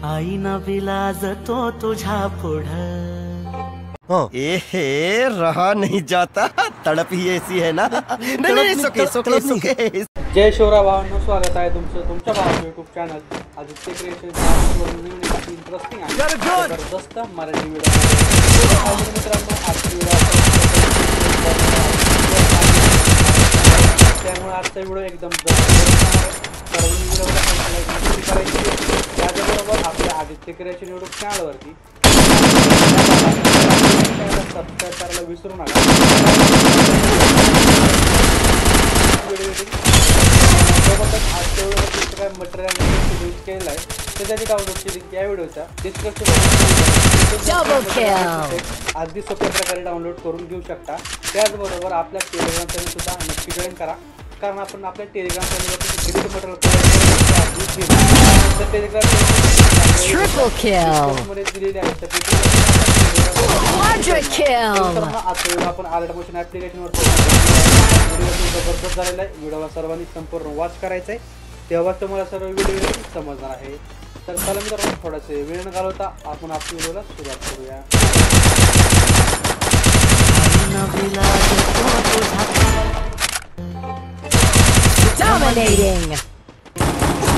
आईना विलाज तो तुझा पुढं हे रहा नहीं जाता, तड़प ही ऐसी है ना। नहीं सोके जय शिवराय भावांनो, स्वागत आहे तुमचं तुमच्या भावाच्या YouTube channel Aditya creation interesting आहे जबरदस्त मराठी व्हिडिओ मित्रांनो। आजची त्यामुळे आजचा व्हिडिओ एकदम त्याचबरोबर आपल्या आदित्य क्रिएशन यूट्यूब चॅनलवरती सबस्क्राईब करायला विसरू नका। सोबतच आजच्या व्हिडिओमध्ये काय मटेरियल यूज केलेलं आहे तर त्याची डाउनलोडची लिंक या व्हिडिओच्या डिस्क्रिप्शनमध्ये अगदी सोप्या प्रकारे डाउनलोड करून घेऊ शकता। त्याचबरोबर आपल्या टेलिग्राम चॅनल सुद्धा नक्की जॉईन करा, कारण आपण आपल्या टेलिग्राम चॅनलवरती व्हिडिओ मटेरियल मध्ये दिलेले आहे। आपण आलर्ट मोशन ॲप्लिकेशनवर जबरदस्त झालेला आहे। व्हिडिओला सर्वांनी संपूर्ण वॉच करायचा आहे, तेव्हा तुम्हाला सर्व व्हिडिओ समजणार आहे। तर चला मित्रांनो, थोडासे वेळ न घालवता आपण आपल्या व्हिडिओला सुरुवात करूया।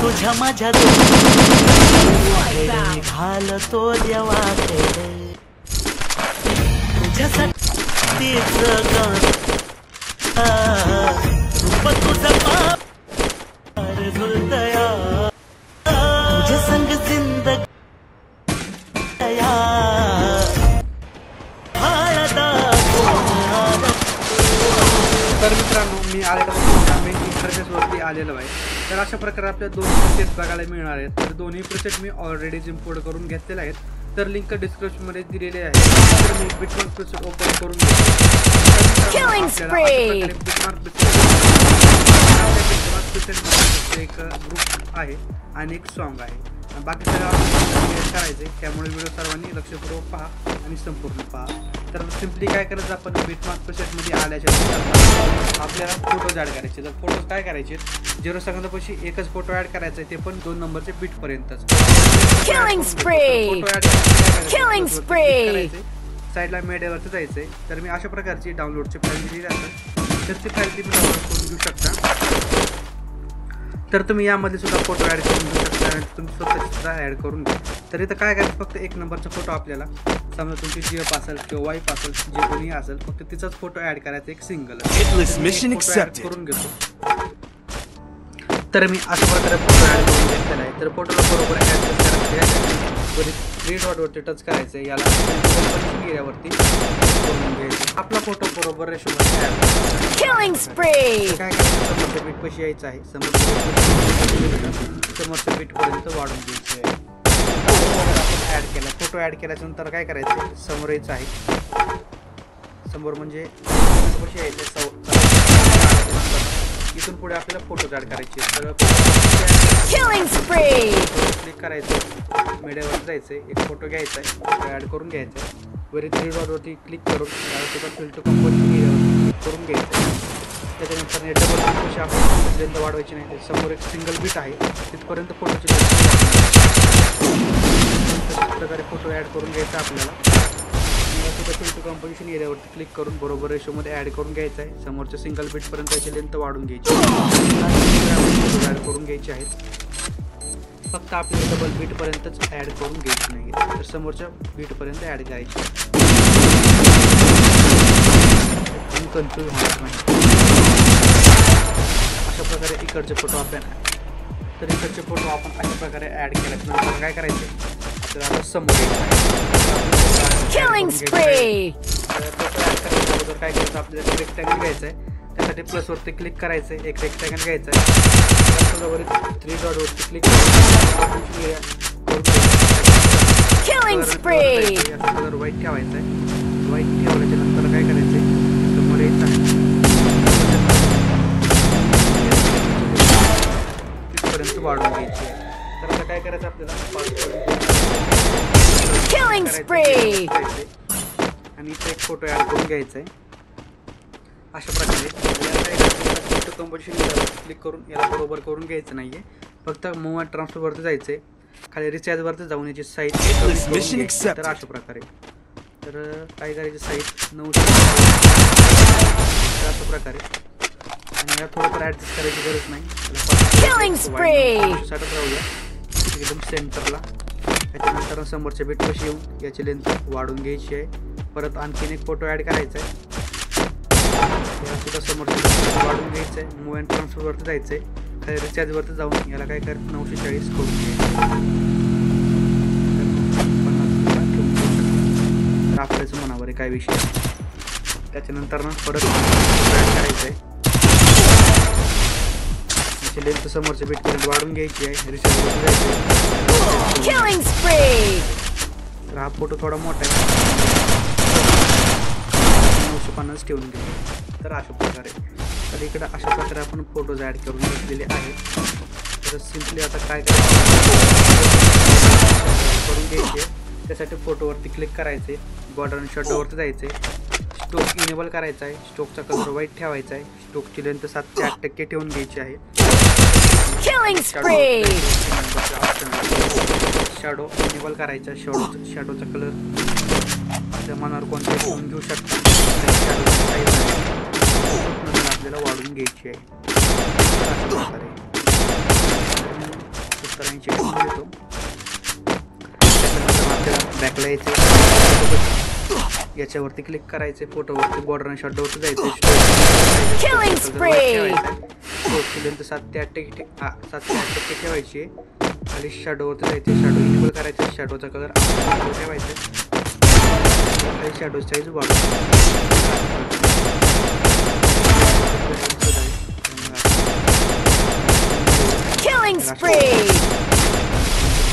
तुझ्या माझ्या घालतो देवाकडे तुझ्यासाठीच रूप तुझं पार झुलतया तुझ्या संग जिंदगी तर मित्रांनो, मी मेन इंटरफेसवरती आलेलो आहे। तर अशा प्रकारे आपल्या दोन प्रोसेस बघायला मिळणार आहेत। तर दोन्ही प्रोसेस मी ऑलरेडी इम्पोर्ट करून घेतलेले आहेत, तर लिंक डिस्क्रिप्शनमध्ये दिलेली आहे। तर मी बिटमार्क प्रोसेस ओपन करून एक ग्रुप आहे आणि एक सॉन्ग आहे, बाकी सगळं करायचे। त्यामुळे व्हिडिओ सर्वांनी लक्षपूर्वक पहा आणि संपूर्ण पहा। तर सिम्पली काय करायचं, आपण बिटमार्क प्रोसेसमध्ये आल्याच्या आपल्याला फोटोज ॲड करायचे। तर फोटोज काय करायचे, 0 सेकंदापाशी एकच फोटो ॲड करायचा आहे, ते पण 2 नंबरचे बीटपर्यंतच। साईडला मीडियावरती जायचं आहे। तर मी अशा प्रकारची डाउनलोडची फाईल दिलेली असेल, तर ती फाईल तुम्ही डाउनलोड करून घेऊ शकता। तर तुम्ही यामध्ये सुद्धा फोटो ॲड करून घेऊ शकता आणि तुम्ही स्वतःची सुद्धा ॲड करून घ्या। तर इथं काय करायचं, फक्त एक नंबरचा फोटो आपल्याला, समजा तुमची जीएफ असेल किंवा वाईफ असेल, जे कोणी असेल, फक्त तिचाच फोटो ॲड करायचा, एक सिंगल करून घेतो। तर मी अशा प्रकारे फोटो ॲड करून घेतलेला आहे। तर फोटोला बरोबर ॲडजस्ट करायचं, वरती 3 डॉटवरती टच करायचं, याला एरियावरती करून घ्यायचं। आपला फोटो बरोबर रेशोमध्ये काय करायचं, समोरच्या बीट पशी यायचं आहे, समोरच्या बीटपर्यंत वाढून घ्यायचं आहे। ॲड केला फोटो ॲड केल्यानंतर काय करायचं, समोर यायचं आहे, समोर म्हणजे पशी यायचं, इथून पुढे आपल्याला फोटो ॲड करायचे। तर क्लिक करायचं, मीडियावर जायचं, एक फोटो घ्यायचा आहे, ॲड करून घ्यायचा आहे, वरी 3 डॉटवरती क्लिक करून त्याचा फिल्टर कंपोजिशन एरियावर क्लिक करून घ्यायचं। त्याच्यानंतर डबल बीट कशी आपण लेंथ वाढवायची नाही, समोर एक सिंगल बीट आहे, तिथपर्यंत फोटोची प्रकारे फोटो ॲड करून घ्यायचा आपल्याला। फिल्टर कंपोजिशन एरियावरती क्लिक करून बरोबर रेशोमध्ये ॲड करून घ्यायचं आहे, समोरच्या सिंगल बीटपर्यंत त्याची लेंथ वाढून घ्यायची, फोटो ॲड करून घ्यायची आहेत। फक्त आपल्याला डबल बीटपर्यंतच ॲड करून घ्यायची नाही, तर समोरच्या बीटपर्यंत ॲड करायची, कन्फ्यूज होणार नाही। अशा प्रकारे इकडचे फोटो तर इकडचे फोटो आपण अशा प्रकारे ॲड केल्यानंतर काय करायचे, तर आता समोर काय करायचं, आपल्याला रेक्टँगल घ्यायचं आहे, त्यासाठी प्लसवरती क्लिक करायचं आहे, एक रेक्टँगल घ्यायचं आहे, वर 3 डॉटवरती क्लिक कलर व्हाईट ठेवायचा आहे। व्हाईट ठेवल्याच्या नंतर काय करायचं आहे, समोर यायचं आहे, तिथपर्यंत वाढवून घ्यायची आहे। तर आता काय करायचं, आपल्याला आणि इथे एक फोटो ॲड करून घ्यायचा आहे। अशा प्रकारे कंपोजिशन क्लिक करून याला बरोबर करून घ्यायचं नाहीये, फक्त मूव ट्रान्सफरवरती जायचं आहे खाली रिचार्ज वरती जाऊन याची साईज Mission accepted. तर अशा प्रकारे तर काय करायची साईज 900 अशा प्रकारे आणि या थोडंफार ॲडजस्ट करायची गरज नाही Killing spree. राहूया एकदम सेंटरला. त्याच्यानंतर समोरच्या बीट कशी येऊन याची लेंथ वाढून घ्यायची आहे. परत आणखीन एक फोटो ॲड करायचा आहे. यासुद्धा समोरच्या वाढून घ्यायचं आहे. मूव अँड ट्रान्सफरवरती जायचं आहे. खाली रिचार्जवरती जाऊन याला काय कर 940 करून घ्यायचं. आपल्याचं मनावर आहे काय विषय. त्याच्यानंतर ना परत ॲड करायचं आहे. याची लेंथ समोरच्या बीटपर्यंत वाढून घ्यायची आहे. रिचार्जवरती जायचं आहे. Killing spree. तर हा फोटो थोडा मोठा आहे 950 ठेवून घेतो. तर अशा प्रकारे तर इकडं अशा प्रकारे आपण फोटोज ॲड करून घेतलेले आहेत. तर सिम्पली आता काय करायचं करून घ्यायचे. त्यासाठी फोटोवरती क्लिक करायचे. बॉर्डर आणि शॅडोवरती जायचे. स्टोक इनेबल करायचा आहे. स्टोकचा कलर व्हाईट ठेवायचा आहे. स्टोकची लेंथ 7 ते 8% ठेवून घ्यायची आहे. Killing spree. शॅडो इनेबल करायचा. शॅडोचा कलर आपल्या मनावर कोणत्याही घेऊन घेऊ शकता. शॅडोची साईज आपल्याला वाढून घ्यायची आहे. अशा प्रकारे घेतो. त्याच्यानंतर आपल्याला बॅकला यायचे. याच्यावरती क्लिक करायचे. फोटोवरती बॉर्डर आणि शॅडोवरती जायचे. Killing spree. स्टोकची लेंथ 7 ते 8% ठेवायची. खाली शॅडोवरती जायचे. शॅडो इनेबल करायचे. शॅडोचा कलर ठेवायचा. खाली शॅडो साईज वाढवून Killing spree.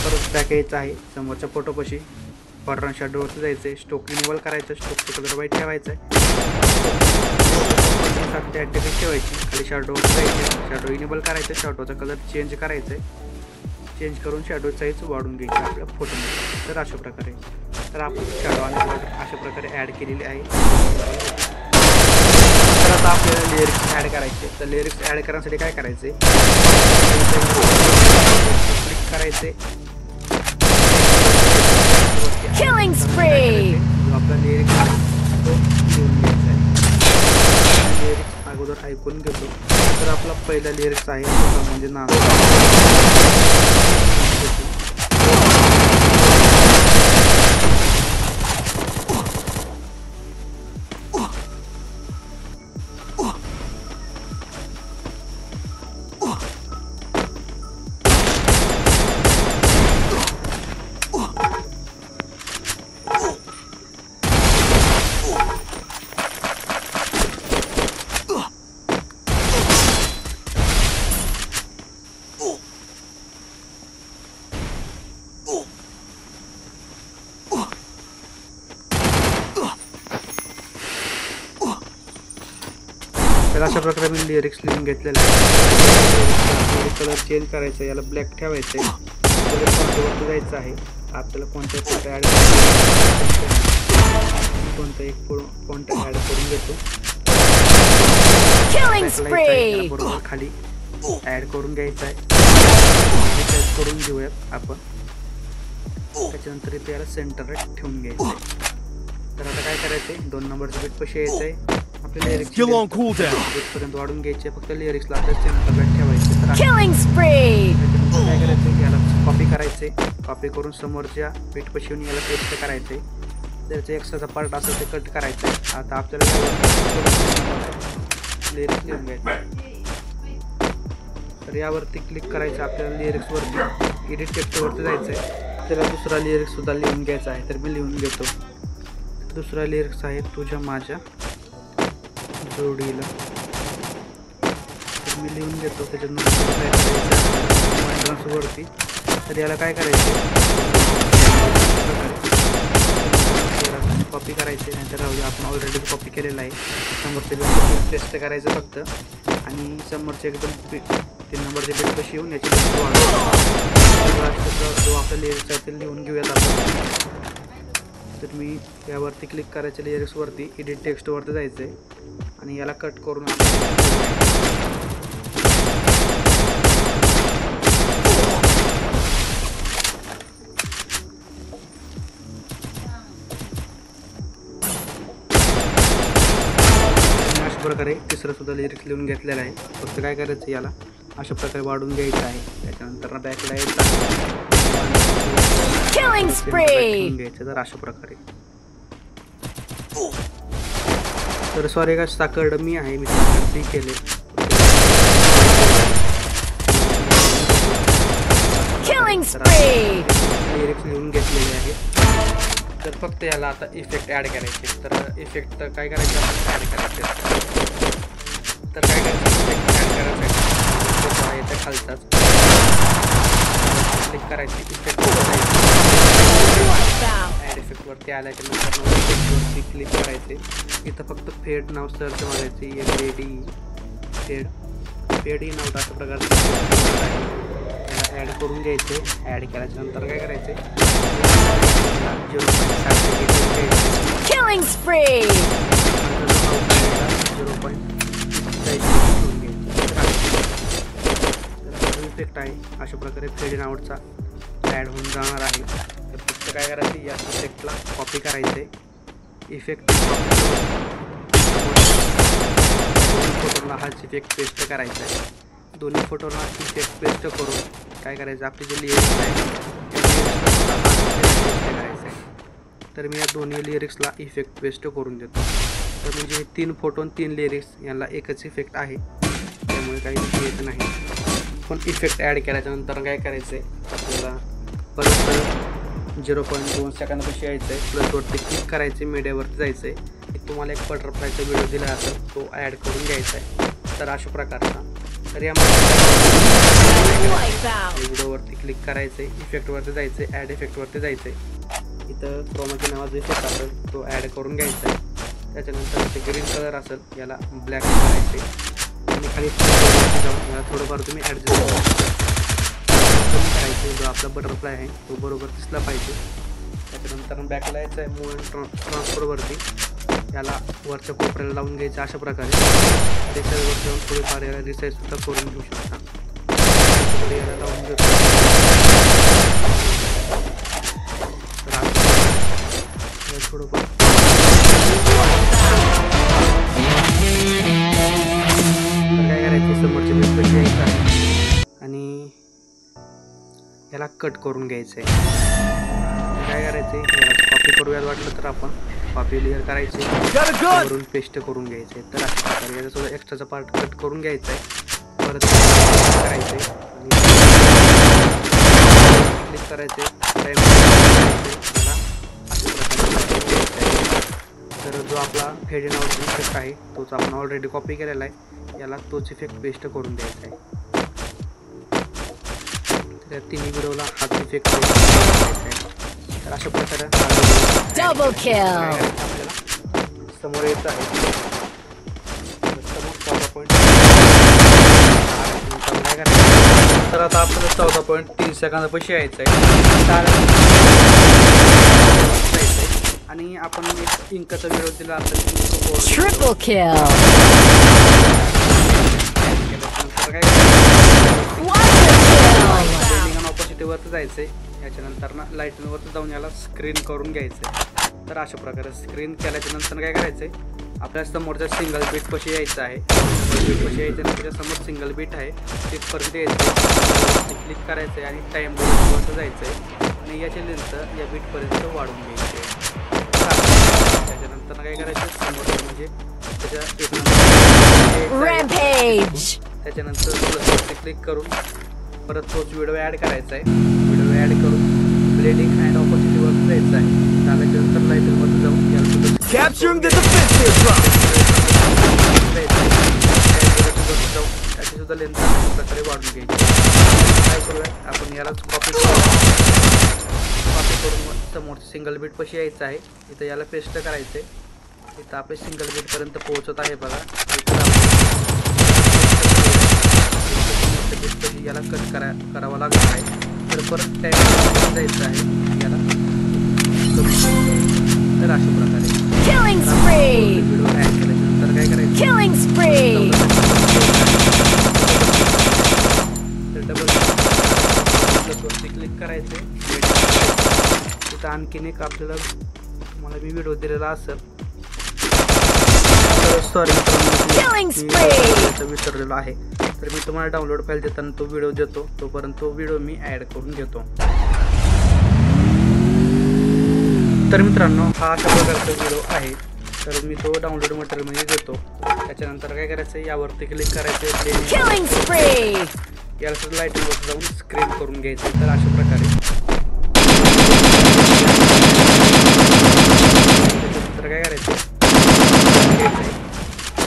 परत बॅक यायचं आहे. समोरच्या फोटोपाशी बॉर्डर आणि शॅडोवरती जायचं. स्टोक इनेबल करायचं. स्टोकचा कलर व्हाईट ठेवायचा आहे. 7 ते 8% ठेवायची. खाली शॅडोवरती जायचे. शॅडो इनेबल करायचं. शॅडोचा कलर चेंज करायचा आहे. चेंज करून शॅडो साईज वाढून घ्यायची आपल्या फोटोमध्ये. तर अशा प्रकारे तर आपण शॅडो आणि बॉर्डर अशा प्रकारे ॲड केलेली आहे. तर आता आपल्याला लिरिक्स ॲड करायचे. तर लिरिक्स ॲड करण्यासाठी काय करायचे क्लिक करायचे. Killing spree. आपला लिरिक्स तो लिहून घ्यायचा आहे. लिरिक्स अगोदर ऐकून घेतो. तर आपला पहिला लिरिक्स आहे म्हणजे नाव. तर अशा प्रकारे मी लिरिक्स लिहून घेतलेलं आहे. कलर चेंज करायचं. याला ब्लॅक ठेवायचं आहे. फोटोवरती जायचं आहे. आपल्याला कोणत्या फोटो ॲड कोणता एक फॉन्ट ॲड करून घेतो. बरोबर खाली ॲड करून घ्यायचं आहे. रिचार्ज करून घेऊयात आपण. त्याच्यानंतर इथे याला सेंटरला ठेवून घ्यायचं आहे. तर आता काय करायचं आहे 2 नंबरचं बीट कशी यायचं आहे. आपल्या लिरिक्स बीटपर्यंत वाढून घ्यायचे. फक्त लिरिक्सला आता सेंटरला ठेवायचे. तर Killing spree. काय करायचं याला कॉपी करायचे. कॉपी करून समोरच्या बीटपाशी येऊन याला पेस्ट करायचे. त्याचा एक्स्ट्राचा पार्ट असेल ते कट करायचं. आता आपल्याला लिरिक्स लिहून घ्यायचं. तर यावरती क्लिक करायचं. आपल्याला लिरिक्सवरती एडिट टेक्स्टवरती जायचं आहे. त्याला दुसरा लिरिक्ससुद्धा लिहून घ्यायचा आहे. तर मी लिहून घेतो. दुसरा लिरिक्स आहे तुझ्या माझ्या जोडीला. तर मी लिहून घेतो. त्याच्यानंतर वरती तर याला काय करायचं कॉपी करायचे. नाहीतर राहू आपण ऑलरेडी कॉपी केलेला आहे. समोरचे टेस्ट करायचं फक्त आणि समोरचे एकदम 3 नंबरचे बीट कशी येऊन याची जो आपला लिरिक्स आहे ते लिहून घेऊयात आपण. तर मी यावरती क्लिक करायचं. लिरिक्सवरती एडिट टेक्स्टवरती जायचं आहे आणि याला कट करून प्रकारे तिसरं सुद्धा लिरिक्स लिहून घेतलेलं आहे. फक्त काय करायचं याला अशा प्रकारे वाढून घ्यायचं आहे. त्याच्यानंतर बॅकला यायचं Killing spree. घ्यायचं तर अशा प्रकारे. तर सॉरी का साकड मी आहे, मी साकड केले. Killing spree. लिरिक्स लिहून घेतलेले आहे. तर फक्त याला आता इफेक्ट ॲड करायचे. तर इफेक्ट काय करायचं आपण ॲड करायचे. तर काय करायचं इफेक्ट ॲड करायचं याच्या खालचाच क्लिक करायचे. इफेक्ट ॲड इफेक्टवरती आल्याच्या नंतर इफेक्टवरती क्लिक करायचे. इथं फक्त फेड नाव सर्च मारायचे. फेड ही नाव अशा प्रकारचं याला ॲड करून घ्यायचे. ॲड केल्याच्या नंतर काय करायचे 0.7 Killing spree. 0.5 इफेक्ट आहे अशा प्रकारे फेड नावचा ॲड होऊन जाणार आहे. तर फक्त काय करायचे या इफेक्टला कॉपी करायचे. इफेक्ट फोटोला हाच इफेक्ट पेस्ट करायचा आहे. दोन्ही फोटोला इफेक्ट पेस्ट करून काय करायचं आपली जे लिरिक्स आहे करायचं आहे. तर मी या दोन्ही लिरिक्सला इफेक्ट पेस्ट करून देतो. तर म्हणजे 3 फोटो आणि 3 लिरिक्स यांना एकच इफेक्ट आहे, त्यामुळे काही येत नाही. पण इफेक्ट ॲड केल्याच्या नंतर काय करायचं आहे आपल्याला परत 0.2 सेकंदापाशी यायचं आहे. प्लसवरती क्लिक करायचे. मीडियावरती जायचं आहे. तुम्हाला एक बटरफ्लायचा व्हिडिओ दिला असेल तो ॲड करून घ्यायचा आहे. तर अशा प्रकारचा. तर यामध्ये व्हिडिओवरती क्लिक करायचं आहे. इफेक्टवरती जायचं आहे. ॲड इफेक्टवरती जायचं आहे. इथं क्रोमाची नावाचा इफेक्ट असेल तो ॲड करून घ्यायचा आहे. त्याच्यानंतर इथे ग्रीन कलर असेल याला ब्लॅक करायचे आणि खाली जाऊन याला थोडंफार तुम्ही ॲडजस्ट करायचे. जो आपला बटरफ्लाय आहे तो बरोबर दिसला पाहिजे. त्याच्यानंतर बॅकला यायचं आहे. मूव अँड ट्रान्सफरवरती याला वरच्या कोपऱ्याला लावून घ्यायचं अशा प्रकारे. त्याच्यावर जाऊन थोडीफार याला रिसाईजसुद्धा करून घेऊ शकता. याला लावून घेऊ थोडंफार काय करायचं समोरचे बिस्किट घ्यायचं आहे आणि याला कट करून घ्यायचं आहे. काय करायचं याला कॉपी करूयात वाटलं तर आपण कॉपी लेअर करायचे करून पेस्ट करून घ्यायचे. तर अशा प्रकारे याच्यासोबत एक्स्ट्राचा पार्ट कट करून घ्यायचा आहे. परत करायचे क्लिक करायचे याला अशा प्रकारे. तर जो आपला फेड नावाचा इफेक्ट आहे तोच आपण ऑलरेडी कॉपी केलेला आहे. याला तोच इफेक्ट पेस्ट करून द्यायचा आहे. त्या तिन्ही व्हिडिओला हाच इफेक्ट द्यायचा आहे. तर अशा प्रकारे Double kill. आपल्याला समोर यायचं आहे. समोर 14.3 तर आता आपल्याला 14.3 सेकंदापाशी यायचं आहे. आणि आपण एक इंकाचा व्हिडिओ दिला असेल Triple kill. ऑपोजिटिव्हवरती जायचं आहे. याच्यानंतर ना लाईटवरती जाऊन याला स्क्रीन करून घ्यायचं आहे. तर अशा प्रकारे स्क्रीन केल्याच्या नंतर काय करायचं आहे आपल्या समोरच्या सिंगल बीट कशी यायचं आहे. बीट कशी यायचं त्याच्यासमोर सिंगल बीट आहे तिथपर्यंत यायचं आहे. क्लिक करायचं आहे आणि टाईम वरती जायचं आहे आणि याची लेंथ या बीटपर्यंत वाढून घ्यायची आहे. त्याच्यानंतर काय करायचं समोरचं म्हणजे त्याच्या Rampage. त्याच्यानंतर प्लसवरती क्लिक करून परत तोच व्हिडिओ ॲड करायचा आहे. व्हिडिओ ॲड करून ब्लेडिंग अँड ऑपोजिटिव्हवरती जायचं आहे. त्याच्यानंतर लाईटवरती जाऊन याला Capturing the defensive drop. जाऊन त्याची सुद्धा लेंथ अशा प्रकारे वाढून घ्यायची. काय करूया आपण यालाच कॉपी करून समोरचं सिंगल बीट कशी यायचं आहे इथं याला पेस्ट करायचं आहे. इथं आपले सिंगल बीटपर्यंत पोहोचत आहे बघा. याला कट करावं लागणार आहे. तर परत टाईम जायचं आहे याला. तर अशा प्रकारे Killing spree. व्हिडिओ ॲड केल्यानंतर काय करायचं Killing spree. तर डबल क्लिक करायचे. तिथं आणखीन एक आपल्याला तुम्हाला मी व्हिडिओ दिलेला असेल सॉरी Killing spree. विसरलेलो आहे. तर मी तुम्हाला डाउनलोड फाईल देताना तो व्हिडिओ देतो, तोपर्यंत तो व्हिडिओ मी ॲड करून घेतो. तर मित्रांनो हा अशा प्रकारचा व्हिडिओ आहे. तर मी तो डाउनलोड मटेरियलमध्ये देतो. त्याच्यानंतर काय करायचं, यावरती क्लिक करायचं, Killing spree. याला सुद्धा लाईटिंगवर जाऊन स्क्रीन करून घ्यायचं. तर अशा प्रकारे त्याच्यानंतर काय करायचं,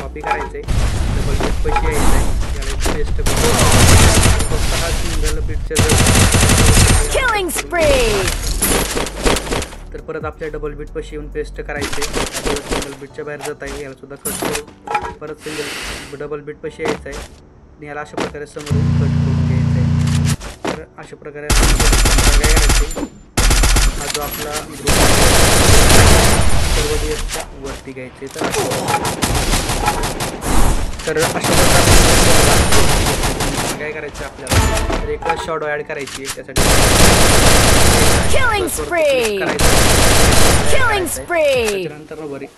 कॉपी करायचे, डबल बीट पैसे यायचे, याला पेस्ट करून फक्त हा सिंगल बीटच्या Killing spree. तर परत आपल्या डबल बीट पैसे येऊन पेस्ट करायचे. सिंगल बीटच्या बाहेर जात आहे, याला सुद्धा कट करू. परत सिंगल डबल बीट पैसे यायचं आहे आणि याला अशा प्रकारे समोरून कट करून घ्यायचं आहे. तर अशा प्रकारे काय करायचे, हा जो आपला ग्रुप सर्व दिवसच्या वरती घ्यायचे. तर अशा प्रकारे काय करायचं आपल्याला, तर एक शॉडो ॲड करायची. त्यासाठी Killing spree. Killing spree. त्याच्यानंतर वरी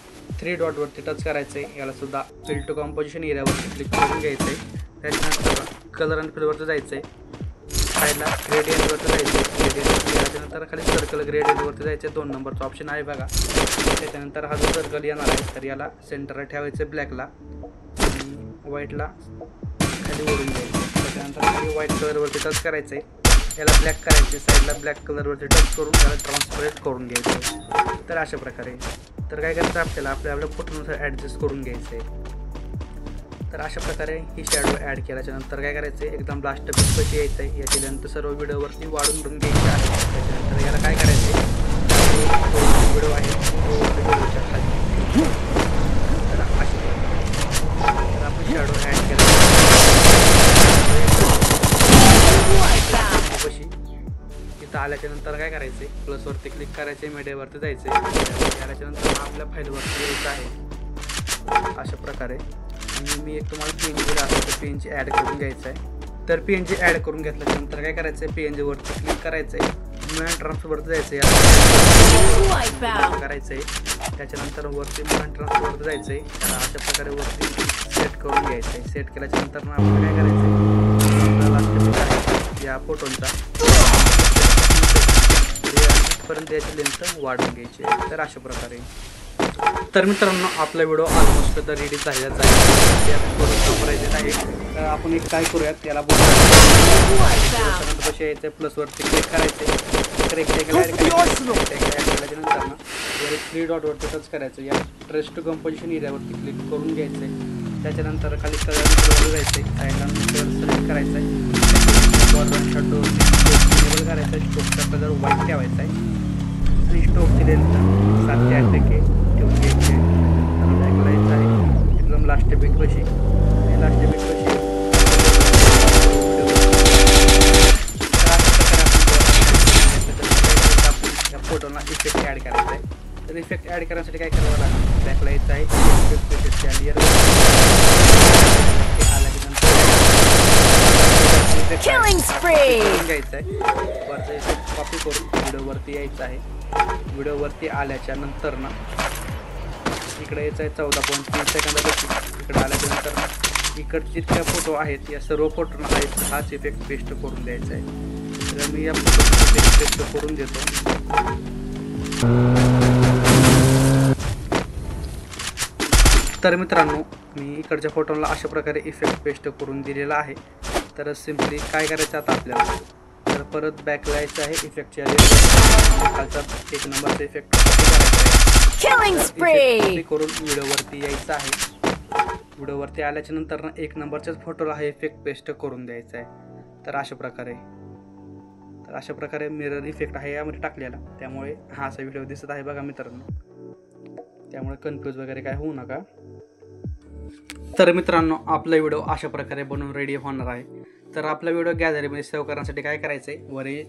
3 डॉटवरती टच करायचं आहे. याला सुद्धा फिल टू कॉम्पोजिशन एरियावरती क्लिक करून घ्यायचं आहे. त्याच्यानंतर कलर अँड फिलवरती जायचं आहे. साईडला ग्रेडियंटवरती जायचं आहे. ग्रेडियंट त्याच्यानंतर खाली सर्कल ग्रेडियंटवरती जायचं आहे. 2 नंबरचा ऑप्शन आहे बघा. त्याच्यानंतर हा जो सर्कल येणार आहे, तर याला सेंटरला ठेवायचं ब्लॅकला आणि व्हाईटला खाली ओढून घ्यायचं. त्याच्यानंतर खाली व्हाईट कलरवरती टच करायचं आहे. याला ब्लॅक करायचे, साईडला ब्लॅक कलरवरती टच करून याला ट्रान्सपरेट करून घ्यायचं. तर अशा प्रकारे तर काय करायचं, आपल्याला आपल्या फोटोनुसार ॲडजस्ट करून घ्यायचं आहे. तर अशा प्रकारे ही शॅडो ॲड केल्याच्या नंतर काय करायचं आहे, एकदम लास्ट बीटपाशी यायचं आहे. याच्यानंतर सर्व व्हिडिओवरती वाढून घ्यायचं आहे. त्याच्यानंतर याला काय करायचं आहे, व्हिडिओ आहे तो व्हिडिओच्या खाली. तर अशा तर आपण शॅडो ॲड केला कशी इथं आल्याच्या नंतर काय करायचे, प्लसवरती क्लिक करायचे, मीडियावरती जायचे. आल्याच्या नंतर आपल्या फाईलवरती यायचं आहे अशा प्रकारे. आणि मी एक तुम्हाला PNG दिला असं तर PNG ॲड करून घ्यायचं आहे. तर PNG ॲड करून घेतल्यानंतर काय करायचं आहे, PNG वरती क्लिक करायचं आहे, मॅन ट्रान्सफरवरती जायचं आहे करायचं आहे. त्याच्यानंतर वरती मॅन ट्रान्सफरवरती जायचं आहे. अशा प्रकारे वरती सेट करून घ्यायचं आहे. सेट केल्याच्या नंतर आपल्याला काय करायचं आहे, या फोटोंचा पर्यंत याची लेंथ वाढवून घ्यायची आहे. तर अशा प्रकारे तर मित्रांनो आपला व्हिडिओ ऑलमोस्ट तर रेडी झालेलाच आहे. वापरायचे आहे. तर आपण एक काय करूयात, याला कसे यायचं प्लसवरती क्लिक करायचे. तर एक ॲड केल्याच्या नंतर ना 3 डॉटवरती टच करायचं. या ट्रेस टू कंपोजिशन एरियावरती क्लिक करून घ्यायचं आहे. त्याच्यानंतर खाली कलर जायचं आहे, साईडला सिलेक्ट करायचं आहे, बॉर्डर शॅडो लेबल करायचा आहे, स्ट्रोकचा कलर व्हाईट ठेवायचा आहे आणि स्ट्रोकची लेंथ 7 ते 8% ठेवून घ्यायची आहे. बॅकलाईनचं आहे एकदम लास्ट बीट कशी आणि लास्ट बीट कशी या फोटोला इफेक्ट ॲड करायचा आहे. तर इफेक्ट ॲड करण्यासाठी काय करावं लागेल, बॅकलाईनचं आहे Killing spree. घ्यायचं आहे. वरचं इफेक्ट कॉपी करून व्हिडिओवरती यायचं आहे. व्हिडिओवरती आल्याच्या नंतर ना इकडे यायचं आहे 14.3 सेकंदापासून. इकडे आल्याच्या नंतर इकडचे जितक्या फोटो आहेत या सर्व फोटोना हाच इफेक्ट पेस्ट करून द्यायचा आहे. तर मी या फोटो पेस्ट करून देतो. तर मित्रांनो मी इकडच्या फोटोला अशा प्रकारे इफेक्ट पेस्ट करून दिलेला आहे. तर सिम्पली काय करायचं आता आपल्याला, तर परत बॅक यायचं आहे, इफेक्टच्या खालचा 1 नंबरचा इफेक्ट करून व्हिडिओवरती यायचं आहे. व्हिडिओवरती आल्याच्या नंतर 1 नंबरच्याच फोटोला हा इफेक्ट पेस्ट करून द्यायचा आहे. तर अशा प्रकारे मिरर इफेक्ट आहे यामध्ये टाकलेला, त्यामुळे हा असा व्हिडिओ दिसत आहे बघा मित्रांनो. त्यामुळे कन्फ्यूज वगैरे काय होऊ नका. तर मित्रांनो आपला व्हिडिओ अशा प्रकारे बनवून रेडी होणार आहे. तर आपला व्हिडिओ गॅलरीमध्ये सेव्ह करण्यासाठी काय करायचं आहे, वरील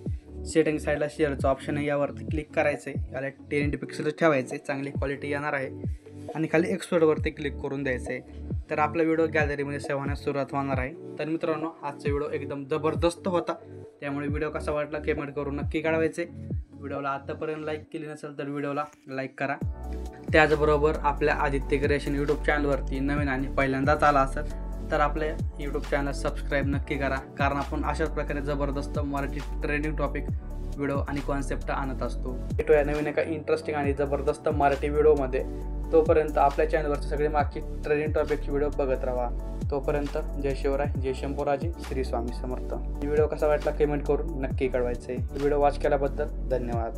सेटिंग साईडला शेअरचं ऑप्शन आहे, यावरती क्लिक करायचं आहे. याला 1080 पिक्सेल ठेवायचं आहे, चांगली क्वालिटी येणार आहे. आणि खाली एक्सपोर्टवरती क्लिक करून द्यायचं आहे. तर आपला व्हिडिओ गॅलरीमध्ये सेव्ह होण्यास सुरुवात होणार आहे. तर मित्रांनो आजचा व्हिडिओ एकदम जबरदस्त होता, त्यामुळे व्हिडिओ कसा वाटला कमेंट करून नक्की कळवायचे. व्हिडिओला आतापर्यंत लाईक केली नसेल तर व्हिडिओला लाईक करा. त्याचबरोबर आपल्या आदित्य क्रिएशन यूट्यूब चॅनलवरती नवीन आणि पहिल्यांदाच आला असेल तर आपल्या यूट्यूब चॅनल सबस्क्राईब नक्की करा, कारण आपण अशाच प्रकारे जबरदस्त मराठी ट्रेंडिंग टॉपिक व्हिडिओ आणि कॉन्सेप्ट आणत असतो. भेटूया नवीन एका इंटरेस्टिंग आणि जबरदस्त मराठी व्हिडिओमध्ये. तोपर्यंत आपल्या चॅनलवरचे सगळे मागची ट्रेंडिंग टॉपिकची व्हिडिओ बघत राहा. तोपर्यंत जय शिवराय, जय शंभूराजे, श्री स्वामी समर्थ. व्हिडिओ कसा वाटला कमेंट करून नक्की कळवायचं आहे. व्हिडिओ वॉच केल्याबद्दल धन्यवाद.